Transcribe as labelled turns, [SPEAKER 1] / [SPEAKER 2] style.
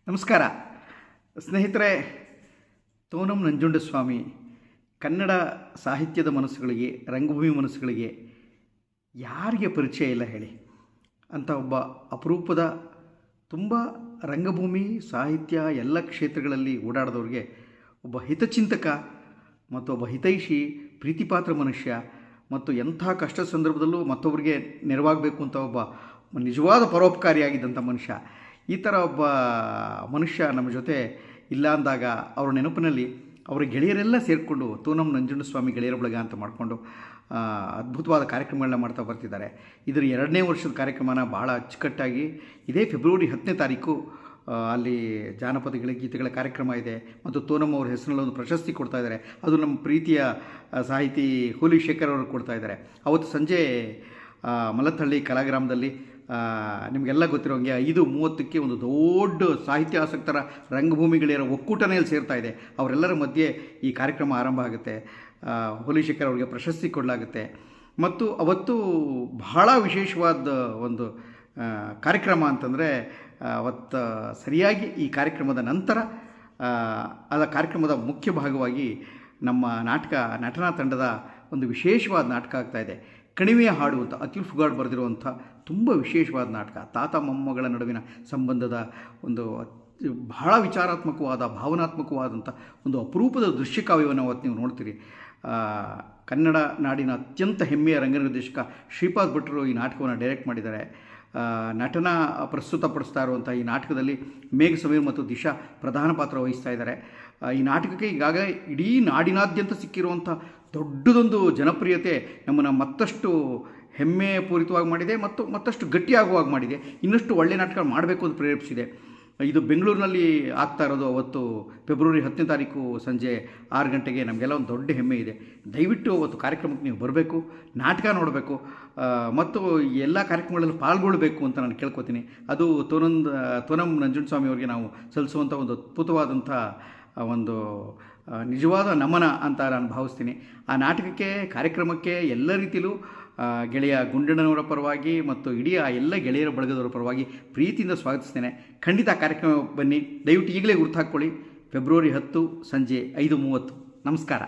[SPEAKER 1] ನಮಸ್ಕಾರ ಸ್ನೇಹಿತರೆ. ತೋನಂ ನಂಜುಂಡಸ್ವಾಮಿ ಕನ್ನಡ ಸಾಹಿತ್ಯದ ಮನಸ್ಸುಗಳಿಗೆ, ರಂಗಭೂಮಿ ಮನಸ್ಸುಗಳಿಗೆ ಯಾರಿಗೆ ಪರಿಚಯ ಇಲ್ಲ ಹೇಳಿ? ಅಂಥ ಒಬ್ಬ ಅಪರೂಪದ, ತುಂಬ ರಂಗಭೂಮಿ ಸಾಹಿತ್ಯ ಎಲ್ಲ ಕ್ಷೇತ್ರಗಳಲ್ಲಿ ಓಡಾಡಿದವ್ರಿಗೆ ಒಬ್ಬ ಹಿತಚಿಂತಕ ಮತ್ತು ಒಬ್ಬ ಹಿತೈಷಿ, ಪ್ರೀತಿಪಾತ್ರ ಮನುಷ್ಯ ಮತ್ತು ಎಂಥ ಕಷ್ಟ ಸಂದರ್ಭದಲ್ಲೂ ಮತ್ತೊಬ್ಬರಿಗೆ ನೆರವಾಗಬೇಕು ಅಂತ ಒಬ್ಬ ನಿಜವಾದ ಪರೋಪಕಾರಿಯಾಗಿದ್ದಂಥ ಮನುಷ್ಯ. ಈ ಥರ ಒಬ್ಬ ಮನುಷ್ಯ ನಮ್ಮ ಜೊತೆ ಇಲ್ಲ ಅಂದಾಗ ಅವರ ನೆನಪಿನಲ್ಲಿ ಅವರ ಗೆಳೆಯರೆಲ್ಲ ಸೇರಿಕೊಂಡು ತೋನಂ ನಂಜುಂಡಸ್ವಾಮಿ ಗೆಳೆಯರ ಬಳಗ ಅಂತ ಮಾಡಿಕೊಂಡು ಅದ್ಭುತವಾದ ಕಾರ್ಯಕ್ರಮಗಳನ್ನ ಮಾಡ್ತಾ ಬರ್ತಿದ್ದಾರೆ. ಇದರ 2ನೇ ವರ್ಷದ ಕಾರ್ಯಕ್ರಮನ ಭಾಳ ಅಚ್ಚುಕಟ್ಟಾಗಿ ಇದೇ ಫೆಬ್ರವರಿ 10ನೇ ತಾರೀಕು ಅಲ್ಲಿ ಜಾನಪದ ಗೀತೆಗಳ ಕಾರ್ಯಕ್ರಮ ಇದೆ ಮತ್ತು ತೋನಂ ಅವ್ರ ಹೆಸರಿನಲ್ಲಿ ಒಂದು ಪ್ರಶಸ್ತಿ ಕೊಡ್ತಾ ಇದ್ದಾರೆ. ಅದು ನಮ್ಮ ಪ್ರೀತಿಯ ಸಾಹಿತಿ ಹುಲಿ ಶೇಖರ್ ಅವರು ಕೊಡ್ತಾ ಇದ್ದಾರೆ. ಅವತ್ತು ಸಂಜೆ ಮಲತ್ತಹಳ್ಳಿ ಕಲಾಗ್ರಾಮದಲ್ಲಿ ನಿಮಗೆಲ್ಲ ಗೊತ್ತಿರೋಂಗೆ 5:30ಕ್ಕೆ ಒಂದು ದೊಡ್ಡ ಸಾಹಿತ್ಯ ಆಸಕ್ತರ ರಂಗಭೂಮಿ ಗೆಳೆಯರ ಒಕ್ಕೂಟನೇ ಸೇರ್ತಾ ಇದೆ. ಅವರೆಲ್ಲರ ಮಧ್ಯೆ ಈ ಕಾರ್ಯಕ್ರಮ ಆರಂಭ ಆಗುತ್ತೆ. ಹುಲಿ ಶೇಖರ್ ಅವರಿಗೆ ಪ್ರಶಸ್ತಿ ಕೊಡಲಾಗುತ್ತೆ ಮತ್ತು ಅವತ್ತು ಬಹಳ ವಿಶೇಷವಾದ ಒಂದು ಕಾರ್ಯಕ್ರಮ ಅಂತಂದರೆ, ಅವತ್ತು ಸರಿಯಾಗಿ ಈ ಕಾರ್ಯಕ್ರಮದ ನಂತರ ಆ ಕಾರ್ಯಕ್ರಮದ ಮುಖ್ಯ ಭಾಗವಾಗಿ ನಮ್ಮ ನಾಟಕ ನಟನಾ ತಂಡದ ಒಂದು ವಿಶೇಷವಾದ ನಾಟಕ ಆಗ್ತಾಯಿದೆ. ಕಣಿವೆಯ ಹಾಡು ಅಂತ ಅತುಲ್ ಫುಗಾಡ್ ಬರೆದಿರುವಂಥ ತುಂಬ ವಿಶೇಷವಾದ ನಾಟಕ. ತಾತ ಮೊಮ್ಮಗಳ ನಡುವಿನ ಸಂಬಂಧದ ಒಂದು ಬಹಳ ವಿಚಾರಾತ್ಮಕವಾದ, ಭಾವನಾತ್ಮಕವಾದಂಥ ಒಂದು ಅಪರೂಪದ ದೃಶ್ಯಕಾವ್ಯವನ್ನು ಅವತ್ತು ನೀವು ನೋಡ್ತೀರಿ. ಕನ್ನಡ ನಾಡಿನ ಅತ್ಯಂತ ಹೆಮ್ಮೆಯ ರಂಗನಿರ್ದೇಶಕ ಶ್ರೀಪಾದ್ ಭಟ್ರು ಈ ನಾಟಕವನ್ನು ಡೈರೆಕ್ಟ್ ಮಾಡಿದ್ದಾರೆ. ನಟನ ಪ್ರಸ್ತುತಪಡಿಸ್ತಾ ಇರುವಂಥ ಈ ನಾಟಕದಲ್ಲಿ ಮೇಘ ಸಮೀರ್ ಮತ್ತು ದಿಶಾ ಪ್ರಧಾನ ಪಾತ್ರ ವಹಿಸ್ತಾ ಇದ್ದಾರೆ. ಈ ನಾಟಕಕ್ಕೆ ಈಗಾಗಲೇ ಇಡೀ ನಾಡಿನಾದ್ಯಂತ ಸಿಕ್ಕಿರುವಂಥ ದೊಡ್ಡದೊಂದು ಜನಪ್ರಿಯತೆ ನಮ್ಮನ್ನು ಮತ್ತಷ್ಟು ಹೆಮ್ಮೆ ಪೂರಿತವಾಗಿ ಮಾಡಿದೆ ಮತ್ತು ಮತ್ತಷ್ಟು ಗಟ್ಟಿಯಾಗುವಾಗ ಮಾಡಿದೆ. ಇನ್ನಷ್ಟು ಒಳ್ಳೆಯ ನಾಟಕ ಮಾಡಬೇಕು ಅಂತ ಪ್ರೇರೇಪಿಸಿದೆ. ಇದು ಬೆಂಗಳೂರಿನಲ್ಲಿ ಆಗ್ತಾ ಇರೋದು ಅವತ್ತು ಫೆಬ್ರವರಿ 10ನೇ ತಾರೀಕು ಸಂಜೆ 6 ಗಂಟೆಗೆ. ನಮಗೆಲ್ಲ ಒಂದು ದೊಡ್ಡ ಹೆಮ್ಮೆ ಇದೆ. ದಯವಿಟ್ಟು ಅವತ್ತು ಕಾರ್ಯಕ್ರಮಕ್ಕೆ ನೀವು ಬರಬೇಕು, ನಾಟಕ ನೋಡಬೇಕು ಮತ್ತು ಎಲ್ಲ ಕಾರ್ಯಕ್ರಮಗಳಲ್ಲಿ ಪಾಲ್ಗೊಳ್ಳಬೇಕು ಅಂತ ನಾನು ಕೇಳ್ಕೊತೀನಿ. ಅದು ತೋನಂ ನಂಜುಂಡಸ್ವಾಮಿ ಅವರಿಗೆ ನಾವು ಸಲ್ಲಿಸುವಂಥ ಒಂದು ಅದ್ಭುತವಾದಂಥ ಒಂದು ನಿಜವಾದ ನಮನ ಅಂತ ನಾನು ಭಾವಿಸ್ತೀನಿ. ಆ ನಾಟಕಕ್ಕೆ, ಕಾರ್ಯಕ್ರಮಕ್ಕೆ ಎಲ್ಲ ರೀತಿಯಲ್ಲೂ ಗೆಳೆಯ ಗುಂಡಣ್ಣನವರ ಪರವಾಗಿ ಮತ್ತು ಇಡೀ ಆ ಎಲ್ಲ ಗೆಳೆಯರ ಬಳಗದವರ ಪರವಾಗಿ ಪ್ರೀತಿಯಿಂದ ಸ್ವಾಗತಿಸ್ತೇನೆ. ಖಂಡಿತ ಕಾರ್ಯಕ್ರಮ ಬನ್ನಿ. ದಯವಿಟ್ಟು ಈಗಲೇ ಗುರ್ತು ಹಾಕ್ಕೊಳ್ಳಿ. ಫೆಬ್ರವರಿ 10 ಸಂಜೆ 5:30. ನಮಸ್ಕಾರ.